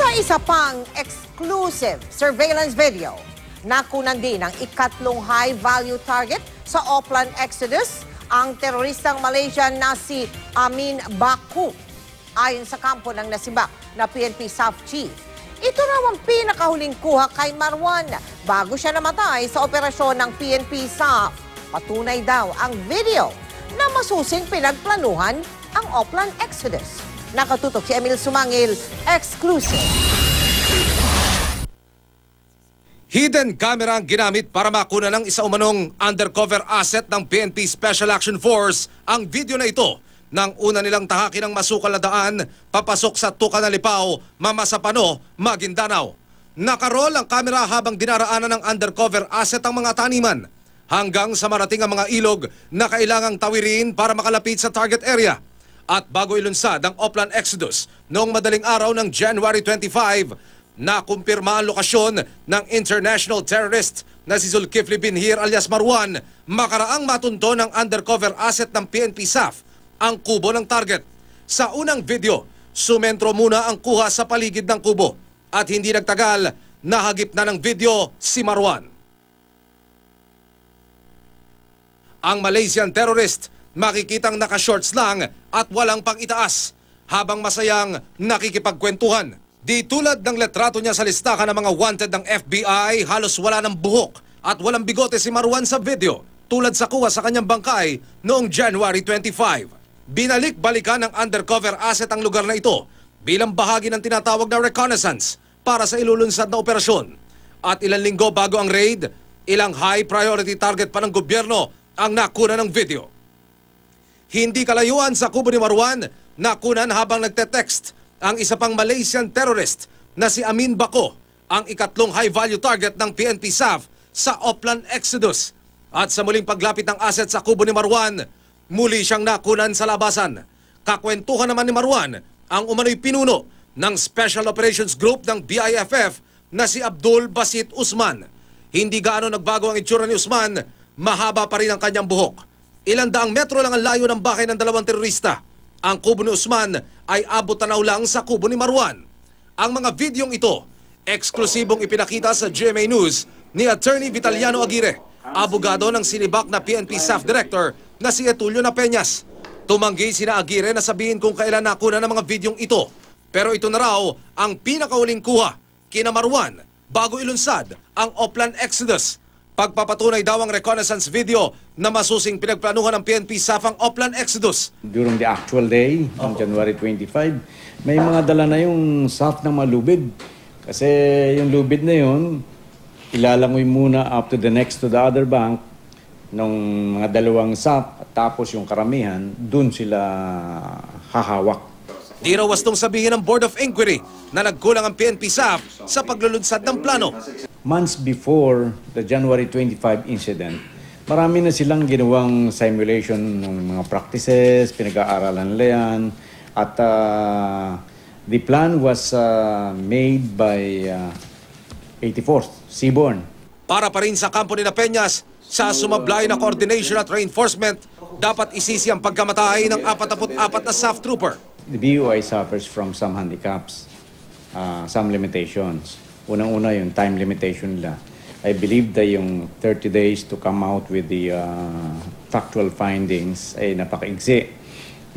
Sa isa pang exclusive surveillance video, nakunan din ang ikatlong high-value target sa Oplan Exodus, ang teroristang Malaysian na si Amin Baku. Ayon sa kampo ng nasibak na PNP SAF Chief, ito raw ang pinakahuling kuha kay Marwan bago siya namatay sa operasyon ng PNP SAF. Patunay daw ang video na masusing pinagplanuhan ang Oplan Exodus. Nakatutok si Emil Sumangil, exclusive. Hidden camera ang ginamit para makuna ng isa umanong undercover asset ng PNP Special Action Force ang video na ito nang una nilang tahakin ang masukal na daan papasok sa Tuka na Lipaw, Mamasapano, Maguindanao. Nakarol ang kamera habang dinaraanan ng undercover asset ang mga taniman hanggang sa marating ang mga ilog na kailangang tawirin para makalapit sa target area. At bago ilunsad ang Oplan Exodus noong madaling araw ng January 25, nakumpirma ang lokasyon ng international terrorist na si Zulkifli Binhir alias Marwan, makaraang matunto ng undercover asset ng PNP SAF ang kubo ng target. Sa unang video, sumentro muna ang kuha sa paligid ng kubo at hindi nagtagal, nahagip na ng video si Marwan. Ang Malaysian terrorist makikitang naka-shorts lang at walang pang-itaas habang masayang nakikipagkwentuhan. Di tulad ng letrato niya sa listahan ng mga wanted ng FBI, halos wala ng buhok at walang bigote si Marwan sa video tulad sa kuha sa kanyang bangkay noong January 25. Binalik-balikan ng undercover asset ang lugar na ito bilang bahagi ng tinatawag na reconnaissance para sa ilulunsad na operasyon. At ilang linggo bago ang raid, ilang high priority target pa ng gobyerno ang nakuna ng video. Hindi kalayuan sa kubo ni Marwan, nakunan habang nagte-text ang isa pang Malaysian terrorist na si Amin Baku, ang ikatlong high-value target ng PNP SAF sa Oplan Exodus. At sa muling paglapit ng asset sa kubo ni Marwan, muli siyang nakunan sa labasan. Kakwentuhan naman ni Marwan ang umano'y pinuno ng Special Operations Group ng BIFF na si Abdul Basit Usman. Hindi gaano nagbago ang itsura ni Usman, mahaba pa rin ang kanyang buhok. Ilang daang metro lang ang layo ng bahay ng dalawang terorista. Ang kubo ni Usman ay abot tanaw lang sa kubo ni Marwan. Ang mga videong ito, eksklusibong ipinakita sa GMA News ni Attorney Vitaliano Aguirre, abogado ng sinibak na PNP SAF Director na si Etulio Napeñas. Tumanggi sina Aguirre na sabihin kung kailan nakuna ng mga videong ito. Pero ito na raw ang pinakauling kuha kina Marwan bago ilunsad ang Oplan Exodus. Pagpapatunay daw ang reconnaissance video na masusing pinagplanuhan ng PNP SAF ang Oplan Exodus. During the actual day, on January 25, may mga dala na yung SAF ng mga lubid. Kasi yung lubid na yun, ilalangoy muna up to the next to the other bank ng mga dalawang SAF at tapos yung karamihan, dun sila hahawak. Di raw wastong sabihin ng Board of Inquiry na nagkulang ang PNP SAF sa paglulunsad ng plano. Months before the January 25 incident, marami na silang ginawang simulation ng mga practices, pinag-aaralan nila yan. At the plan was made by 84th Seaborn. Para pa rin sa kampo ni Napeñas, sa sumablay na coordination at reinforcement, dapat isisi ang pagkamatay ng 44 na SAF trooper. The BUI suffers from some handicaps, some limitations. Unang-una yung time limitation nila. I believe that yung 30 days to come out with the factual findings ay napaka-igsi.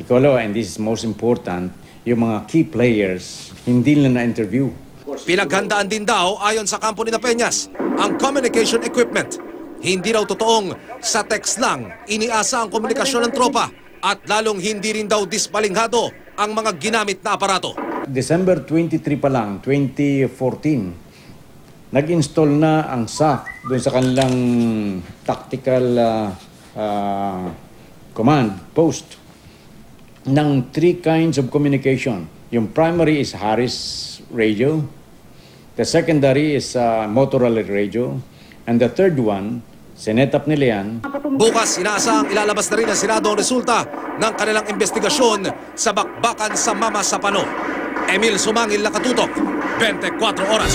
Ikalawa, and this is most important, yung mga key players, hindi nila na-interview. Pinaghandaan din daw ayon sa kampo ni Napeñas ang communication equipment. Hindi raw totoong sa text lang iniasa ang komunikasyon ng tropa at lalong hindi rin daw dispalinghado ang mga ginamit na aparato. December 23 pa lang, 2014, nag-install na ang SAF doon sa kanilang tactical command post ng 3 kinds of communication. Yung primary is Harris radio, the secondary is Motorola radio, and the third one, sinetap nila yan. Bukas, inaasahang ilalabas na rin ng Senado ang resulta ng kanilang investigasyon sa bakbakan sa Mamasapano. Emil Sumangil, nakatutok, 24 oras.